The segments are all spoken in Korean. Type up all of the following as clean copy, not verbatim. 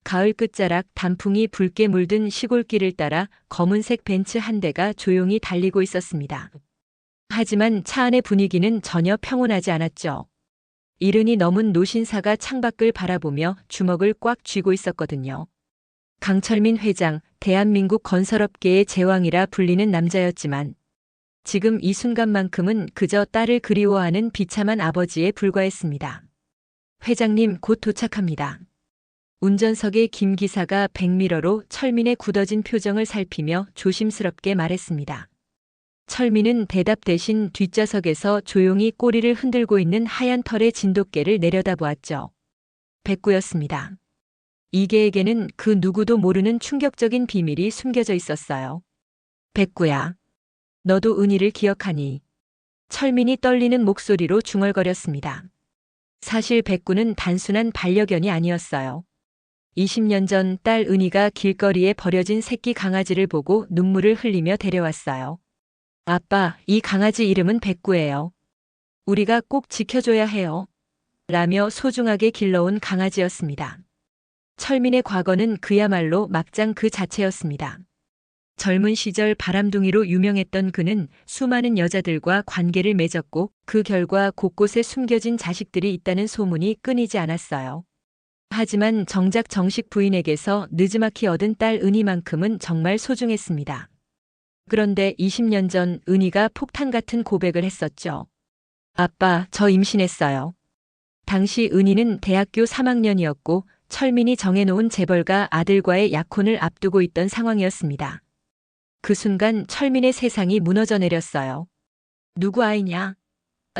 가을 끝자락 단풍이 붉게 물든 시골길을 따라 검은색 벤츠 한 대가 조용히 달리고 있었습니다. 하지만 차 안의 분위기는 전혀 평온하지 않았죠. 이른이 넘은 노신사가 창밖을 바라보며 주먹을 꽉 쥐고 있었거든요. 강철민 회장, 대한민국 건설업계의 제왕이라 불리는 남자였지만 지금 이 순간만큼은 그저 딸을 그리워하는 비참한 아버지에 불과했습니다. 회장님, 곧 도착합니다. 운전석의 김 기사가 백미러로 철민의 굳어진 표정을 살피며 조심스럽게 말했습니다. 철민은 대답 대신 뒷좌석에서 조용히 꼬리를 흔들고 있는 하얀 털의 진돗개를 내려다보았죠. 백구였습니다. 이계에게는 그 누구도 모르는 충격적인 비밀이 숨겨져 있었어요. 백구야, 너도 은희를 기억하니? 철민이 떨리는 목소리로 중얼거렸습니다. 사실 백구는 단순한 반려견이 아니었어요. 20년 전 딸 은희가 길거리에 버려진 새끼 강아지를 보고 눈물을 흘리며 데려왔어요. 아빠, 이 강아지 이름은 백구예요. 우리가 꼭 지켜줘야 해요. 라며 소중하게 길러온 강아지였습니다. 철민의 과거는 그야말로 막장 그 자체였습니다. 젊은 시절 바람둥이로 유명했던 그는 수많은 여자들과 관계를 맺었고 그 결과 곳곳에 숨겨진 자식들이 있다는 소문이 끊이지 않았어요. 하지만 정작 정식 부인에게서 느지막이 얻은 딸 은희만큼은 정말 소중했습니다. 그런데 20년 전 은희가 폭탄 같은 고백을 했었죠. 아빠, 저 임신했어요. 당시 은희는 대학교 3학년이었고 철민이 정해놓은 재벌가 아들과의 약혼을 앞두고 있던 상황이었습니다. 그 순간 철민의 세상이 무너져 내렸어요. 누구 아이냐?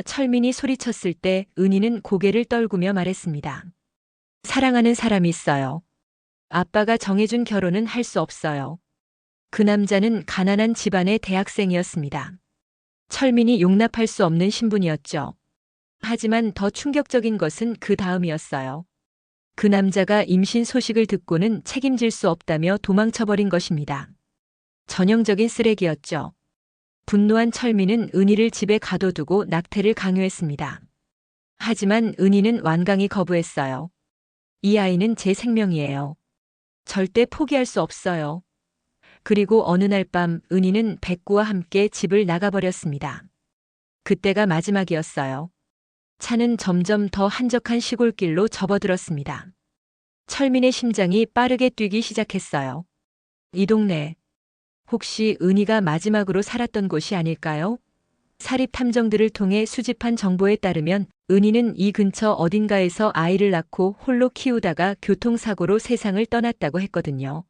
철민이 소리쳤을 때 은희는 고개를 떨구며 말했습니다. 사랑하는 사람이 있어요. 아빠가 정해준 결혼은 할 수 없어요. 그 남자는 가난한 집안의 대학생이었습니다. 철민이 용납할 수 없는 신분이었죠. 하지만 더 충격적인 것은 그 다음이었어요. 그 남자가 임신 소식을 듣고는 책임질 수 없다며 도망쳐버린 것입니다. 전형적인 쓰레기였죠. 분노한 철민은 은희를 집에 가둬두고 낙태를 강요했습니다. 하지만 은희는 완강히 거부했어요. 이 아이는 제 생명이에요. 절대 포기할 수 없어요. 그리고 어느 날 밤 은희는 백구와 함께 집을 나가버렸습니다. 그때가 마지막이었어요. 차는 점점 더 한적한 시골길로 접어들었습니다. 철민의 심장이 빠르게 뛰기 시작했어요. 이 동네, 혹시 은희가 마지막으로 살았던 곳이 아닐까요? 사립 탐정들을 통해 수집한 정보에 따르면 은희는 이 근처 어딘가에서 아이를 낳고 홀로 키우다가 교통사고로 세상을 떠났다고 했거든요.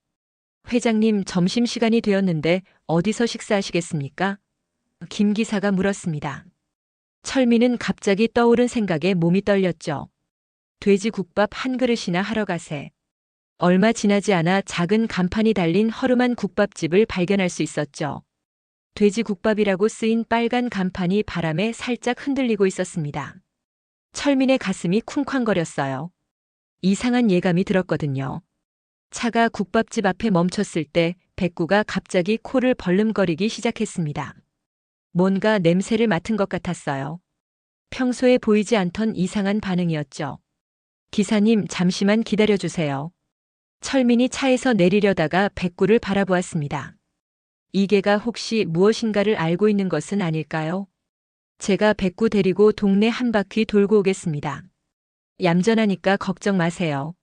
회장님, 점심시간이 되었는데 어디서 식사하시겠습니까? 김 기사가 물었습니다. 철민은 갑자기 떠오른 생각에 몸이 떨렸죠. 돼지국밥 한 그릇이나 하러 가세. 얼마 지나지 않아 작은 간판이 달린 허름한 국밥집을 발견할 수 있었죠. 돼지국밥이라고 쓰인 빨간 간판이 바람에 살짝 흔들리고 있었습니다. 철민의 가슴이 쿵쾅거렸어요. 이상한 예감이 들었거든요. 차가 국밥집 앞에 멈췄을 때 백구가 갑자기 코를 벌름거리기 시작했습니다. 뭔가 냄새를 맡은 것 같았어요. 평소에 보이지 않던 이상한 반응이었죠. 기사님, 잠시만 기다려주세요. 철민이 차에서 내리려다가 백구를 바라보았습니다. 이계가 혹시 무엇인가를 알고 있는 것은 아닐까요? 제가 백구 데리고 동네 한 바퀴 돌고 오겠습니다. 얌전하니까 걱정 마세요.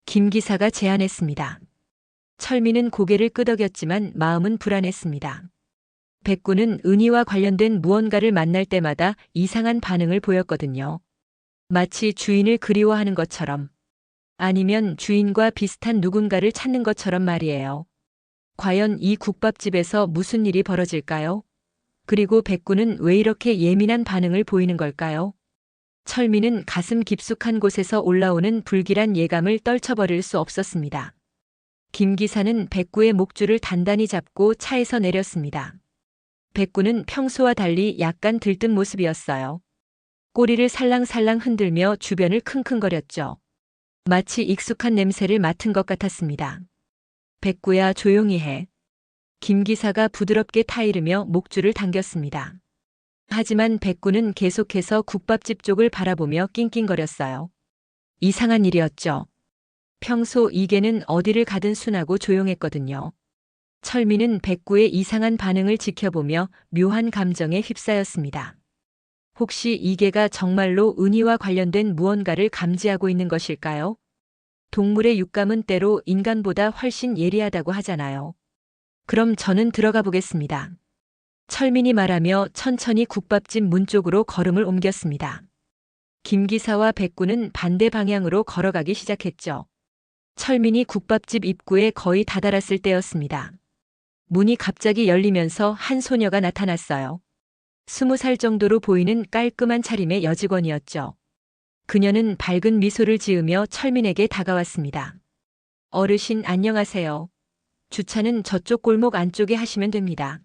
김 기사가 제안했습니다. 철민은 고개를 끄덕였지만 마음은 불안했습니다. 백구는 은희와 관련된 무언가를 만날 때마다 이상한 반응을 보였거든요. 마치 주인을 그리워하는 것처럼, 아니면 주인과 비슷한 누군가를 찾는 것처럼 말이에요. 과연 이 국밥집에서 무슨 일이 벌어질까요? 그리고 백구는 왜 이렇게 예민한 반응을 보이는 걸까요? 철민은 가슴 깊숙한 곳에서 올라오는 불길한 예감을 떨쳐버릴 수 없었습니다. 김 기사는 백구의 목줄을 단단히 잡고 차에서 내렸습니다. 백구는 평소와 달리 약간 들뜬 모습이었어요. 꼬리를 살랑살랑 흔들며 주변을 킁킁거렸죠. 마치 익숙한 냄새를 맡은 것 같았습니다. 백구야, 조용히 해. 김 기사가 부드럽게 타이르며 목줄을 당겼습니다. 하지만 백구는 계속해서 국밥집 쪽을 바라보며 낑낑거렸어요. 이상한 일이었죠. 평소 이계는 어디를 가든 순하고 조용했거든요. 철민은 백구의 이상한 반응을 지켜보며 묘한 감정에 휩싸였습니다. 혹시 이계가 정말로 은희와 관련된 무언가를 감지하고 있는 것일까요? 동물의 육감은 때로 인간보다 훨씬 예리하다고 하잖아요. 그럼 저는 들어가 보겠습니다. 철민이 말하며 천천히 국밥집 문 쪽으로 걸음을 옮겼습니다. 김 기사와 백구는 반대 방향으로 걸어가기 시작했죠. 철민이 국밥집 입구에 거의 다다랐을 때였습니다. 문이 갑자기 열리면서 한 소녀가 나타났어요. 20살 정도로 보이는 깔끔한 차림의 여직원이었죠. 그녀는 밝은 미소를 지으며 철민에게 다가왔습니다. 어르신 안녕하세요. 주차는 저쪽 골목 안쪽에 하시면 됩니다.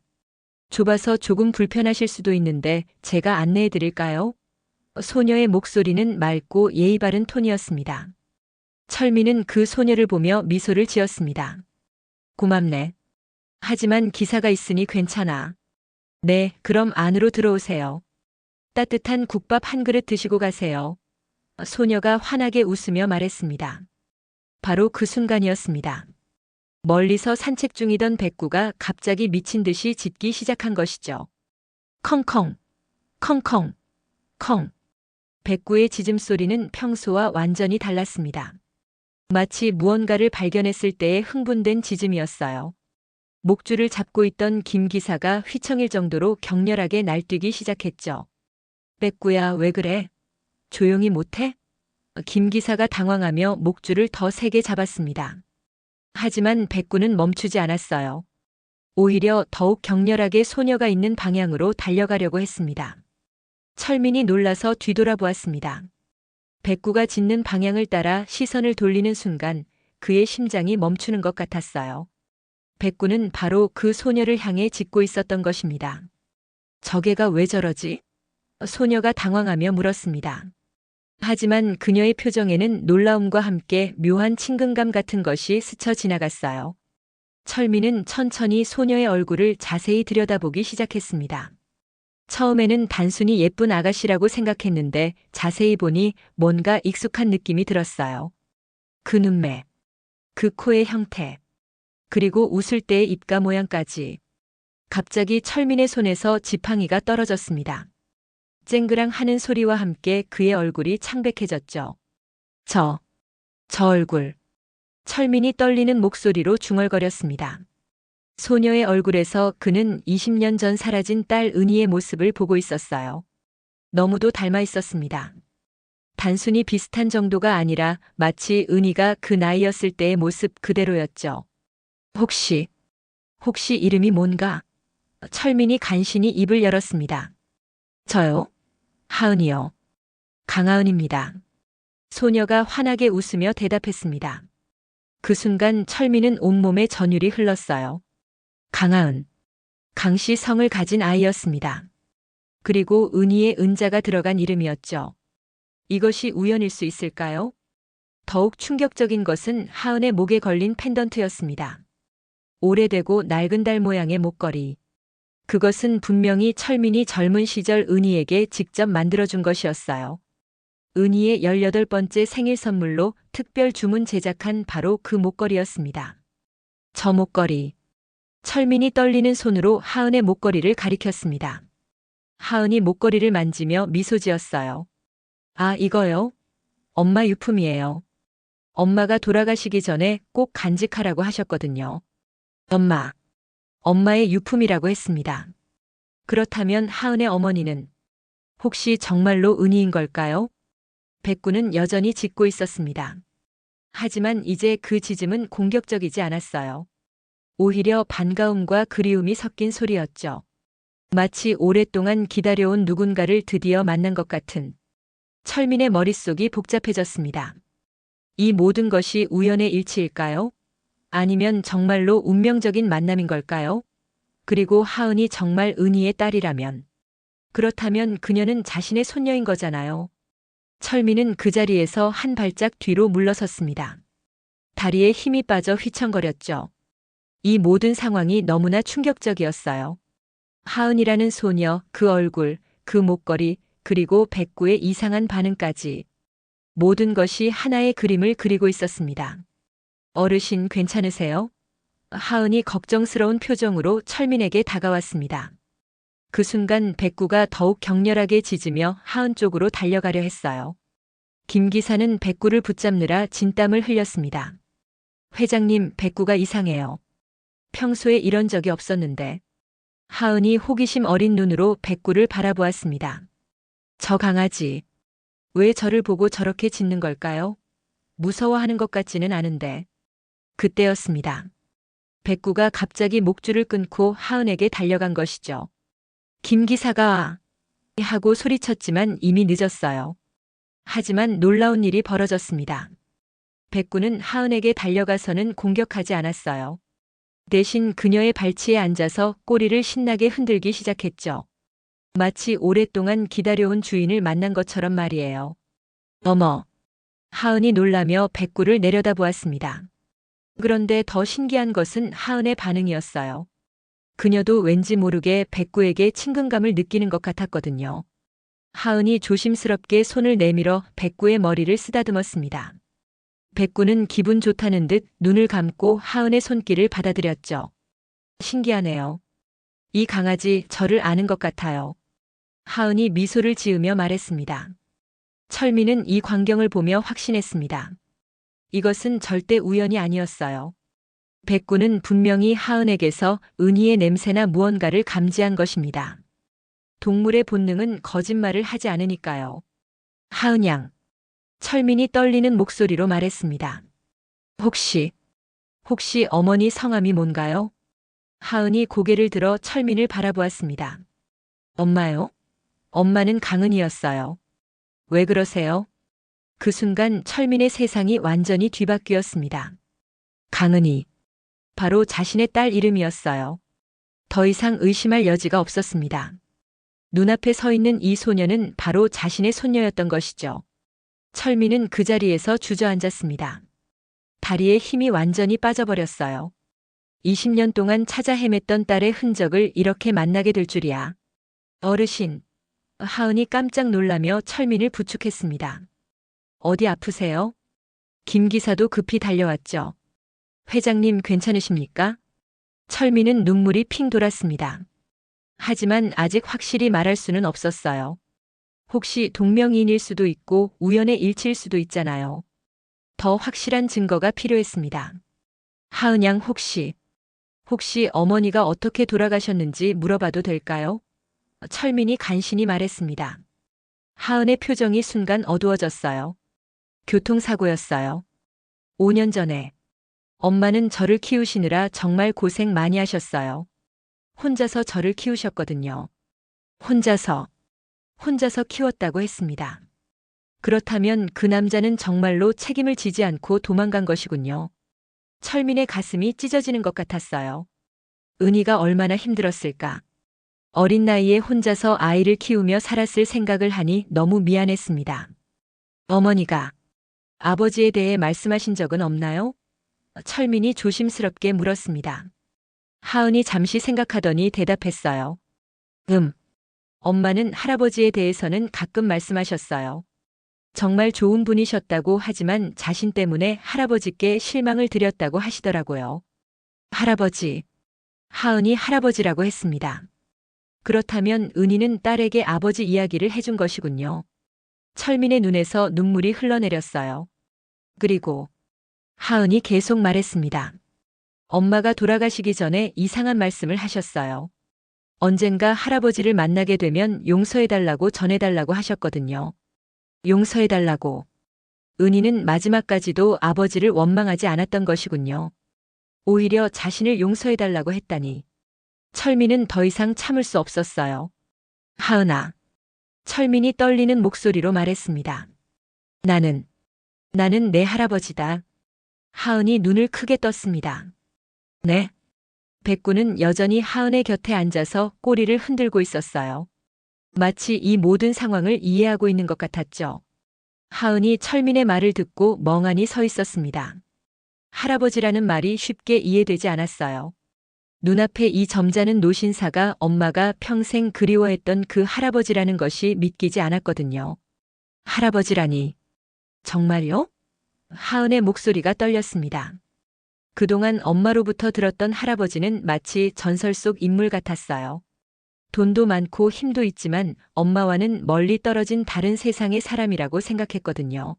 좁아서 조금 불편하실 수도 있는데 제가 안내해 드릴까요? 소녀의 목소리는 맑고 예의 바른 톤이었습니다. 철민은 그 소녀를 보며 미소를 지었습니다. 고맙네. 하지만 기사가 있으니 괜찮아. 네, 그럼 안으로 들어오세요. 따뜻한 국밥 한 그릇 드시고 가세요. 소녀가 환하게 웃으며 말했습니다. 바로 그 순간이었습니다. 멀리서 산책 중이던 백구가 갑자기 미친 듯이 짖기 시작한 것이죠. 컹컹, 컹컹, 컹. 백구의 짖음소리는 평소와 완전히 달랐습니다. 마치 무언가를 발견했을 때의 흥분된 짖음이었어요. 목줄을 잡고 있던 김 기사가 휘청일 정도로 격렬하게 날뛰기 시작했죠. 백구야, 왜 그래? 조용히 못해? 김 기사가 당황하며 목줄을 더 세게 잡았습니다. 하지만 백구는 멈추지 않았어요. 오히려 더욱 격렬하게 소녀가 있는 방향으로 달려가려고 했습니다. 철민이 놀라서 뒤돌아보았습니다. 백구가 짖는 방향을 따라 시선을 돌리는 순간 그의 심장이 멈추는 것 같았어요. 백구는 바로 그 소녀를 향해 짖고 있었던 것입니다. 저게가 왜 저러지? 소녀가 당황하며 물었습니다. 하지만 그녀의 표정에는 놀라움과 함께 묘한 친근감 같은 것이 스쳐 지나갔어요. 철민은 천천히 소녀의 얼굴을 자세히 들여다보기 시작했습니다. 처음에는 단순히 예쁜 아가씨라고 생각했는데 자세히 보니 뭔가 익숙한 느낌이 들었어요. 그 눈매, 그 코의 형태, 그리고 웃을 때의 입가 모양까지. 갑자기 철민의 손에서 지팡이가 떨어졌습니다. 쨍그랑 하는 소리와 함께 그의 얼굴이 창백해졌죠. 저 얼굴. 철민이 떨리는 목소리로 중얼거렸습니다. 소녀의 얼굴에서 그는 20년 전 사라진 딸 은희의 모습을 보고 있었어요. 너무도 닮아 있었습니다. 단순히 비슷한 정도가 아니라 마치 은희가 그 나이였을 때의 모습 그대로였죠. 혹시 이름이 뭔가? 철민이 간신히 입을 열었습니다. 저요? 하은이요. 강하은입니다. 소녀가 환하게 웃으며 대답했습니다. 그 순간 철민은 온몸에 전율이 흘렀어요. 강하은. 강씨 성을 가진 아이였습니다. 그리고 은희의 은자가 들어간 이름이었죠. 이것이 우연일 수 있을까요? 더욱 충격적인 것은 하은의 목에 걸린 펜던트였습니다. 오래되고 낡은 달 모양의 목걸이. 그것은 분명히 철민이 젊은 시절 은희에게 직접 만들어준 것이었어요. 은희의 18번째 생일 선물로 특별 주문 제작한 바로 그 목걸이였습니다. 저 목걸이. 철민이 떨리는 손으로 하은의 목걸이를 가리켰습니다. 하은이 목걸이를 만지며 미소 지었어요. 아, 이거요? 엄마 유품이에요. 엄마가 돌아가시기 전에 꼭 간직하라고 하셨거든요. 엄마의 유품이라고 했습니다. 그렇다면 하은의 어머니는 혹시 정말로 은희인 걸까요? 백구는 여전히 짖고 있었습니다. 하지만 이제 그 짖음은 공격적이지 않았어요. 오히려 반가움과 그리움이 섞인 소리였죠. 마치 오랫동안 기다려온 누군가를 드디어 만난 것 같은. 철민의 머릿속이 복잡해졌습니다. 이 모든 것이 우연의 일치일까요? 아니면 정말로 운명적인 만남인 걸까요? 그리고 하은이 정말 은희의 딸이라면. 그렇다면 그녀는 자신의 손녀인 거잖아요. 철민은 그 자리에서 한 발짝 뒤로 물러섰습니다. 다리에 힘이 빠져 휘청거렸죠. 이 모든 상황이 너무나 충격적이었어요. 하은이라는 소녀, 그 얼굴, 그 목걸이, 그리고 백구의 이상한 반응까지. 모든 것이 하나의 그림을 그리고 있었습니다. 어르신 괜찮으세요? 하은이 걱정스러운 표정으로 철민에게 다가왔습니다. 그 순간 백구가 더욱 격렬하게 짖으며 하은 쪽으로 달려가려 했어요. 김 기사는 백구를 붙잡느라 진땀을 흘렸습니다. 회장님, 백구가 이상해요. 평소에 이런 적이 없었는데. 하은이 호기심 어린 눈으로 백구를 바라보았습니다. 저 강아지, 왜 저를 보고 저렇게 짖는 걸까요? 무서워하는 것 같지는 않은데. 그때였습니다. 백구가 갑자기 목줄을 끊고 하은에게 달려간 것이죠. 김 기사가 하고 소리쳤지만 이미 늦었어요. 하지만 놀라운 일이 벌어졌습니다. 백구는 하은에게 달려가서는 공격하지 않았어요. 대신 그녀의 발치에 앉아서 꼬리를 신나게 흔들기 시작했죠. 마치 오랫동안 기다려온 주인을 만난 것처럼 말이에요. 어머! 하은이 놀라며 백구를 내려다보았습니다. 그런데 더 신기한 것은 하은의 반응이었어요. 그녀도 왠지 모르게 백구에게 친근감을 느끼는 것 같았거든요. 하은이 조심스럽게 손을 내밀어 백구의 머리를 쓰다듬었습니다. 백구는 기분 좋다는 듯 눈을 감고 하은의 손길을 받아들였죠. 신기하네요. 이 강아지 저를 아는 것 같아요. 하은이 미소를 지으며 말했습니다. 철민은 이 광경을 보며 확신했습니다. 이것은 절대 우연이 아니었어요. 백구는 분명히 하은에게서 은희의 냄새나 무언가를 감지한 것입니다. 동물의 본능은 거짓말을 하지 않으니까요. 하은 양. 철민이 떨리는 목소리로 말했습니다. 혹시 어머니 성함이 뭔가요? 하은이 고개를 들어 철민을 바라보았습니다. 엄마요? 엄마는 강은이였어요. 왜 그러세요? 그 순간 철민의 세상이 완전히 뒤바뀌었습니다. 강은이. 바로 자신의 딸 이름이었어요. 더 이상 의심할 여지가 없었습니다. 눈앞에 서 있는 이 소녀는 바로 자신의 손녀였던 것이죠. 철민은 그 자리에서 주저앉았습니다. 다리에 힘이 완전히 빠져버렸어요. 20년 동안 찾아 헤맸던 딸의 흔적을 이렇게 만나게 될 줄이야. 어르신. 하은이 깜짝 놀라며 철민을 부축했습니다. 어디 아프세요? 김 기사도 급히 달려왔죠. 회장님 괜찮으십니까? 철민은 눈물이 핑 돌았습니다. 하지만 아직 확실히 말할 수는 없었어요. 혹시 동명이인일 수도 있고 우연의 일치일 수도 있잖아요. 더 확실한 증거가 필요했습니다. 하은 양 혹시 어머니가 어떻게 돌아가셨는지 물어봐도 될까요? 철민이 간신히 말했습니다. 하은의 표정이 순간 어두워졌어요. 교통사고였어요. 5년 전에. 엄마는 저를 키우시느라 정말 고생 많이 하셨어요. 혼자서 저를 키우셨거든요. 혼자서 키웠다고 했습니다. 그렇다면 그 남자는 정말로 책임을 지지 않고 도망간 것이군요. 철민의 가슴이 찢어지는 것 같았어요. 은희가 얼마나 힘들었을까. 어린 나이에 혼자서 아이를 키우며 살았을 생각을 하니 너무 미안했습니다. 어머니가 아버지에 대해 말씀하신 적은 없나요? 철민이 조심스럽게 물었습니다. 하은이 잠시 생각하더니 대답했어요. 엄마는 할아버지에 대해서는 가끔 말씀하셨어요. 정말 좋은 분이셨다고 하지만 자신 때문에 할아버지께 실망을 드렸다고 하시더라고요. 할아버지. 하은이 할아버지라고 했습니다. 그렇다면 은희는 딸에게 아버지 이야기를 해준 것이군요. 철민의 눈에서 눈물이 흘러내렸어요. 그리고 하은이 계속 말했습니다. 엄마가 돌아가시기 전에 이상한 말씀을 하셨어요. 언젠가 할아버지를 만나게 되면 용서해달라고 전해달라고 하셨거든요. 용서해달라고. 은희는 마지막까지도 아버지를 원망하지 않았던 것이군요. 오히려 자신을 용서해달라고 했다니. 철민은 더 이상 참을 수 없었어요. 하은아. 철민이 떨리는 목소리로 말했습니다. 나는 내 할아버지다. 하은이 눈을 크게 떴습니다. 네? 백구는 여전히 하은의 곁에 앉아서 꼬리를 흔들고 있었어요. 마치 이 모든 상황을 이해하고 있는 것 같았죠. 하은이 철민의 말을 듣고 멍하니 서 있었습니다. 할아버지라는 말이 쉽게 이해되지 않았어요. 눈앞에 이 점잖은 노신사가 엄마가 평생 그리워했던 그 할아버지라는 것이 믿기지 않았거든요. 할아버지라니. 정말요? 하은의 목소리가 떨렸습니다. 그동안 엄마로부터 들었던 할아버지는 마치 전설 속 인물 같았어요. 돈도 많고 힘도 있지만 엄마와는 멀리 떨어진 다른 세상의 사람이라고 생각했거든요.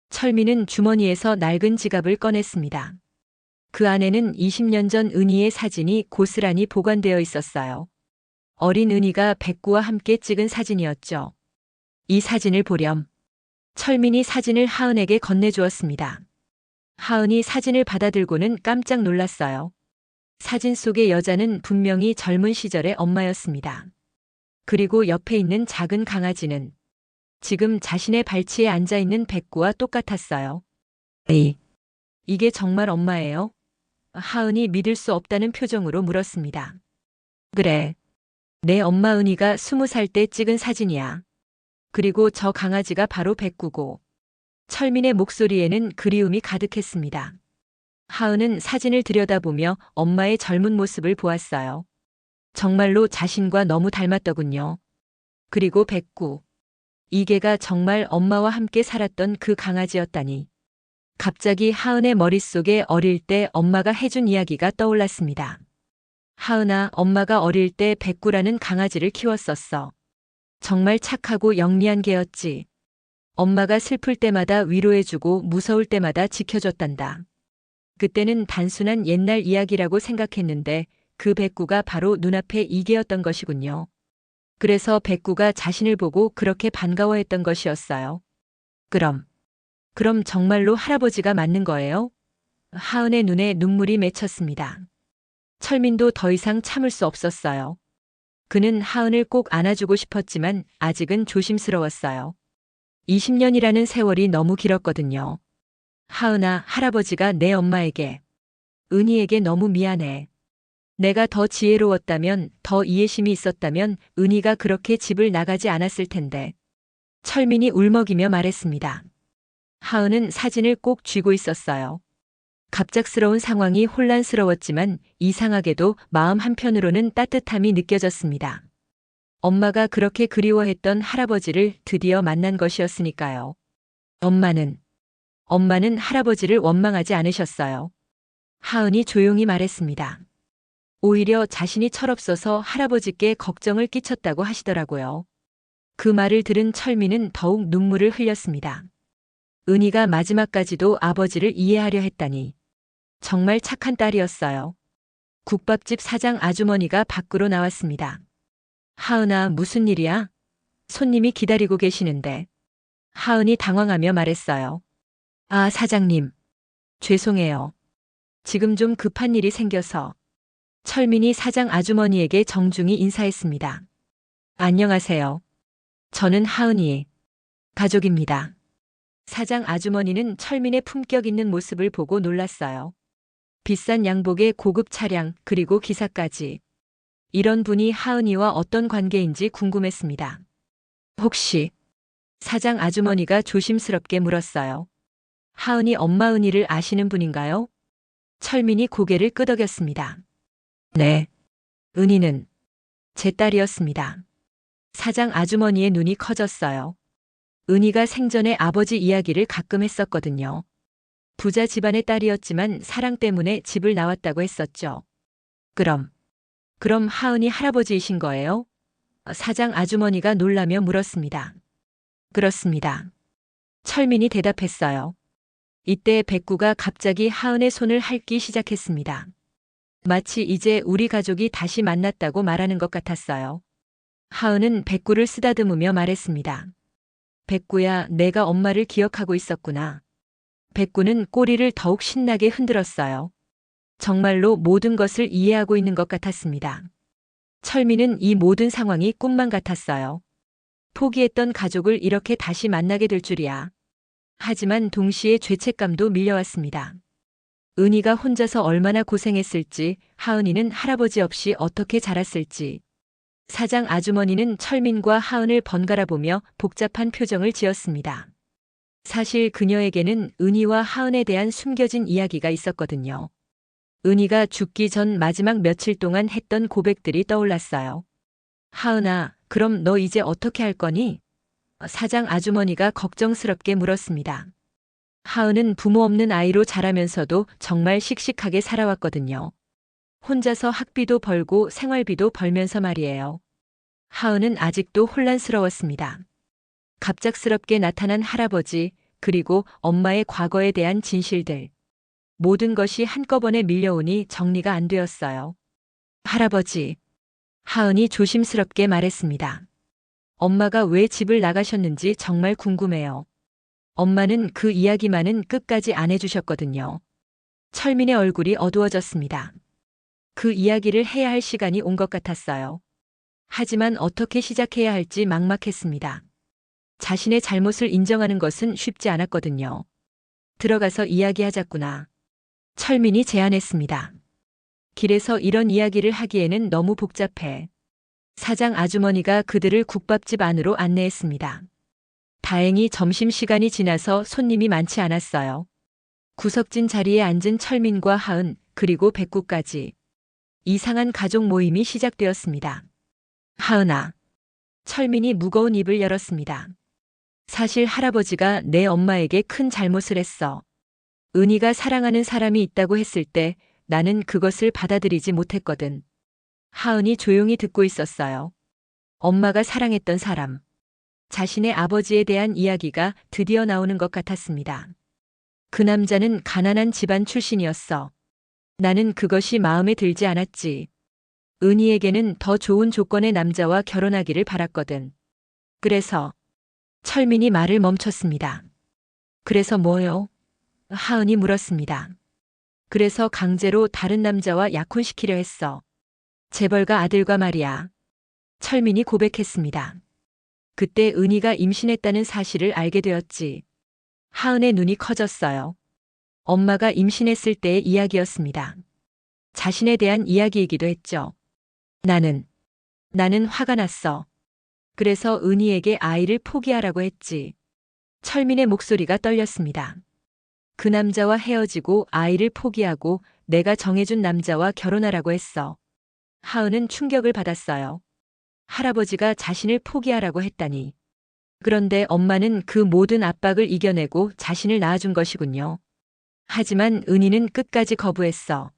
철민은 주머니에서 낡은 지갑을 꺼냈습니다. 그 안에는 20년 전 은희의 사진이 고스란히 보관되어 있었어요. 어린 은희가 백구와 함께 찍은 사진이었죠. 이 사진을 보렴. 철민이 사진을 하은에게 건네주었습니다. 하은이 사진을 받아들고는 깜짝 놀랐어요. 사진 속의 여자는 분명히 젊은 시절의 엄마였습니다. 그리고 옆에 있는 작은 강아지는 지금 자신의 발치에 앉아 있는 백구와 똑같았어요. 이게 정말 엄마예요? 하은이 믿을 수 없다는 표정으로 물었습니다. 그래. 내 엄마 은희가 20살 때 찍은 사진이야. 그리고 저 강아지가 바로 백구고. 철민의 목소리에는 그리움이 가득했습니다. 하은은 사진을 들여다보며 엄마의 젊은 모습을 보았어요. 정말로 자신과 너무 닮았더군요. 그리고 백구. 이 개가 정말 엄마와 함께 살았던 그 강아지였다니. 갑자기 하은의 머릿속에 어릴 때 엄마가 해준 이야기가 떠올랐습니다. 하은아, 엄마가 어릴 때 백구라는 강아지를 키웠었어. 정말 착하고 영리한 개였지. 엄마가 슬플 때마다 위로해주고 무서울 때마다 지켜줬단다. 그때는 단순한 옛날 이야기라고 생각했는데 그 백구가 바로 눈앞에 이 개였던 것이군요. 그래서 백구가 자신을 보고 그렇게 반가워했던 것이었어요. 그럼 정말로 할아버지가 맞는 거예요? 하은의 눈에 눈물이 맺혔습니다. 철민도 더 이상 참을 수 없었어요. 그는 하은을 꼭 안아주고 싶었지만 아직은 조심스러웠어요. 20년이라는 세월이 너무 길었거든요. 하은아, 할아버지가 내 엄마에게, 은희에게 너무 미안해. 내가 더 지혜로웠다면, 더 이해심이 있었다면 은희가 그렇게 집을 나가지 않았을 텐데. 철민이 울먹이며 말했습니다. 하은은 사진을 꼭 쥐고 있었어요. 갑작스러운 상황이 혼란스러웠지만 이상하게도 마음 한편으로는 따뜻함이 느껴졌습니다. 엄마가 그렇게 그리워했던 할아버지를 드디어 만난 것이었으니까요. 엄마는 할아버지를 원망하지 않으셨어요. 하은이 조용히 말했습니다. 오히려 자신이 철없어서 할아버지께 걱정을 끼쳤다고 하시더라고요. 그 말을 들은 철민은 더욱 눈물을 흘렸습니다. 은희가 마지막까지도 아버지를 이해하려 했다니. 정말 착한 딸이었어요. 국밥집 사장 아주머니가 밖으로 나왔습니다. 하은아, 무슨 일이야? 손님이 기다리고 계시는데. 하은이 당황하며 말했어요. 아, 사장님. 죄송해요. 지금 좀 급한 일이 생겨서. 철민이 사장 아주머니에게 정중히 인사했습니다. 안녕하세요. 저는 하은이 가족입니다. 사장 아주머니는 철민의 품격 있는 모습을 보고 놀랐어요. 비싼 양복에 고급 차량 그리고 기사까지. 이런 분이 하은이와 어떤 관계인지 궁금했습니다. 혹시 사장 아주머니가 조심스럽게 물었어요. 하은이 엄마 은희를 아시는 분인가요? 철민이 고개를 끄덕였습니다. 네. 은희는 제 딸이었습니다. 사장 아주머니의 눈이 커졌어요. 은희가 생전에 아버지 이야기를 가끔 했었거든요. 부자 집안의 딸이었지만 사랑 때문에 집을 나왔다고 했었죠. 그럼 하은이 할아버지이신 거예요? 사장 아주머니가 놀라며 물었습니다. 그렇습니다. 철민이 대답했어요. 이때 백구가 갑자기 하은의 손을 핥기 시작했습니다. 마치 이제 우리 가족이 다시 만났다고 말하는 것 같았어요. 하은은 백구를 쓰다듬으며 말했습니다. 백구야, 내가 엄마를 기억하고 있었구나. 백구는 꼬리를 더욱 신나게 흔들었어요. 정말로 모든 것을 이해하고 있는 것 같았습니다. 철민은 이 모든 상황이 꿈만 같았어요. 포기했던 가족을 이렇게 다시 만나게 될 줄이야. 하지만 동시에 죄책감도 밀려왔습니다. 은희가 혼자서 얼마나 고생했을지, 하은이는 할아버지 없이 어떻게 자랐을지. 사장 아주머니는 철민과 하은을 번갈아 보며 복잡한 표정을 지었습니다. 사실 그녀에게는 은희와 하은에 대한 숨겨진 이야기가 있었거든요. 은희가 죽기 전 마지막 며칠 동안 했던 고백들이 떠올랐어요. 하은아, 그럼 너 이제 어떻게 할 거니? 사장 아주머니가 걱정스럽게 물었습니다. 하은은 부모 없는 아이로 자라면서도 정말 씩씩하게 살아왔거든요. 혼자서 학비도 벌고 생활비도 벌면서 말이에요. 하은은 아직도 혼란스러웠습니다. 갑작스럽게 나타난 할아버지, 그리고 엄마의 과거에 대한 진실들. 모든 것이 한꺼번에 밀려오니 정리가 안 되었어요. 할아버지. 하은이 조심스럽게 말했습니다. 엄마가 왜 집을 나가셨는지 정말 궁금해요. 엄마는 그 이야기만은 끝까지 안 해주셨거든요. 철민의 얼굴이 어두워졌습니다. 그 이야기를 해야 할 시간이 온 것 같았어요. 하지만 어떻게 시작해야 할지 막막했습니다. 자신의 잘못을 인정하는 것은 쉽지 않았거든요. 들어가서 이야기하자꾸나. 철민이 제안했습니다. 길에서 이런 이야기를 하기에는 너무 복잡해. 사장 아주머니가 그들을 국밥집 안으로 안내했습니다. 다행히 점심시간이 지나서 손님이 많지 않았어요. 구석진 자리에 앉은 철민과 하은, 그리고 백구까지. 이상한 가족 모임이 시작되었습니다. 하은아. 철민이 무거운 입을 열었습니다. 사실 할아버지가 내 엄마에게 큰 잘못을 했어. 은희가 사랑하는 사람이 있다고 했을 때 나는 그것을 받아들이지 못했거든. 하은이 조용히 듣고 있었어요. 엄마가 사랑했던 사람. 자신의 아버지에 대한 이야기가 드디어 나오는 것 같았습니다. 그 남자는 가난한 집안 출신이었어. 나는 그것이 마음에 들지 않았지. 은희에게는 더 좋은 조건의 남자와 결혼하기를 바랐거든. 그래서 철민이 말을 멈췄습니다. 그래서 뭐요? 하은이 물었습니다. 그래서 강제로 다른 남자와 약혼시키려 했어. 재벌가 아들과 말이야. 철민이 고백했습니다. 그때 은희가 임신했다는 사실을 알게 되었지. 하은의 눈이 커졌어요. 엄마가 임신했을 때의 이야기였습니다. 자신에 대한 이야기이기도 했죠. 나는 화가 났어. 그래서 은희에게 아이를 포기하라고 했지. 철민의 목소리가 떨렸습니다. 그 남자와 헤어지고 아이를 포기하고 내가 정해준 남자와 결혼하라고 했어. 하은은 충격을 받았어요. 할아버지가 자신을 포기하라고 했다니. 그런데 엄마는 그 모든 압박을 이겨내고 자신을 낳아준 것이군요. 하지만 은희는 끝까지 거부했어.